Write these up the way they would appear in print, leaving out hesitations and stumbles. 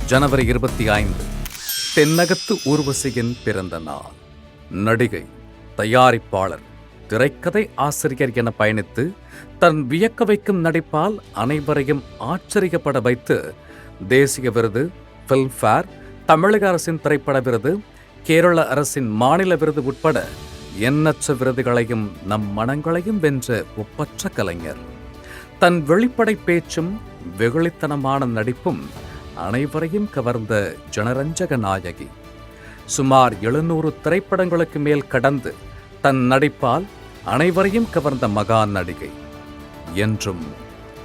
ஜனவரி 25 தென்னகத்து ஊர்வசியின் பிறந்த நாள். நடிகை, தயாரிப்பாளர், திரைக்கதை ஆசிரியர் என பயணித்து தன் வியக்க வைக்கும் நடிப்பால் அனைவரையும் ஆச்சரியப்பட வைத்து தேசிய விருது, பிலிம்பேர், தமிழக அரசின் திரைப்பட விருது, கேரள அரசின் மாநில விருது உட்பட எண்ணற்ற விருதுகளையும் நம் மனங்களையும் வென்ற ஒப்பற்ற கலைஞர். தன் வெளிப்படை பேச்சும் வெகுளித்தனமான நடிப்பும் அனைவரையும் கவர்ந்த ஜனரஞ்சக நாயகி. சுமார் 700 திரைப்படங்களுக்கு மேல் கடந்து தன் நடிப்பால் அனைவரையும் கவர்ந்த மகா நடிகை. என்றும்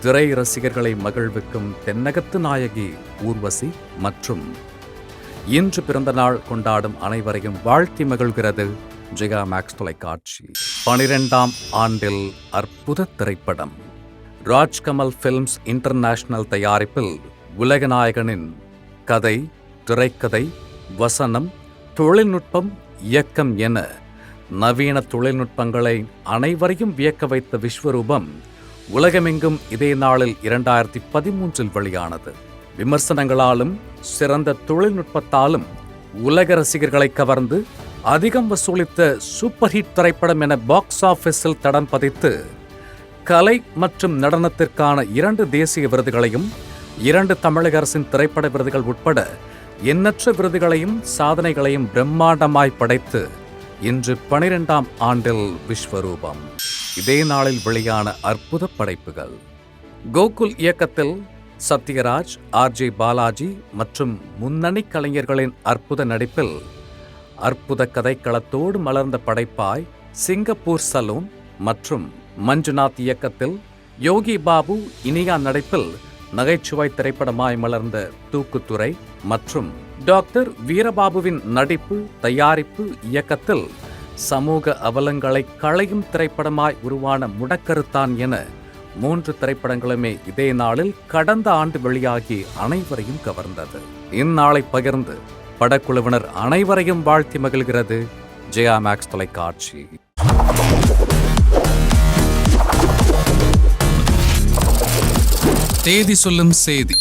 திரை ரசிகர்களை மகிழ்விக்கும் தென்னகத்து நாயகி ஊர்வசி மற்றும் இன்று பிறந்த நாள் கொண்டாடும் அனைவரையும் வாழ்த்தி மகிழ்கிறது ஜெயா மேக்ஸ் தொலைக்காட்சி. 12ஆம் ஆண்டில் அற்புத திரைப்படம். ராஜ்கமல் ஃபிலிம்ஸ் இன்டர்நேஷனல் தயாரிப்பில் உலகநாயகனின் கதை, திரைக்கதை, வசனம், தொழில்நுட்பம், இயக்கம் என நவீன தொழில்நுட்பங்களை அனைவரையும் வியக்க வைத்த விஸ்வரூபம் உலகமெங்கும் இதே நாளில் 2013 வெளியானது. விமர்சனங்களாலும் சிறந்த தொழில்நுட்பத்தாலும் உலக ரசிகர்களை கவர்ந்து அதிகம் வசூலித்த சூப்பர் ஹிட் திரைப்படம் என பாக்ஸ் ஆபீஸில் தடம் பதித்து கலை மற்றும் நடனத்திற்கான 2 தேசிய விருதுகளையும் 2 தமிழக அரசின் திரைப்பட விருதுகள் உட்பட எண்ணற்ற விருதுகளையும் சாதனைகளையும் பிரம்மாண்டமாய் படைத்து இன்று 12ஆம் ஆண்டில் விஸ்வரூபம். இதே நாளில் வெளியான அற்புத படைப்புகள். கோகுல் இயக்கத்தில் சத்யராஜ், ஆர்.ஜே. பாலாஜி மற்றும் முன்னணி கலைஞர்களின் அற்புத நடிப்பில் அற்புத கதைக்களத்தோடு மலர்ந்த படைப்பாய் சிங்கப்பூர் சலூன் மற்றும் மஞ்சுநாத் இயக்கத்தில் யோகி பாபு, இனியா நடிப்பில் நகைச்சுவை திரைப்படமாய் மலர்ந்த தூக்குத்துறை மற்றும் டாக்டர் வீரபாபுவின் நடிப்பு, தயாரிப்பு, இயக்கத்தில் சமூக அவலங்களை களையும் திரைப்படமாய் உருவான முடக்கருத்தான் என 3 திரைப்படங்களுமே இதே நாளில் கடந்த ஆண்டு வெளியாகி அனைவரையும் கவர்ந்தது. இந்நாளை பகிர்ந்து படக்குழுவினர் அனைவரையும் வாழ்த்தி மகிழ்கிறது ஜெயா மேக்ஸ் தொலைக்காட்சி. தேதி சொல்லும் செய்தி.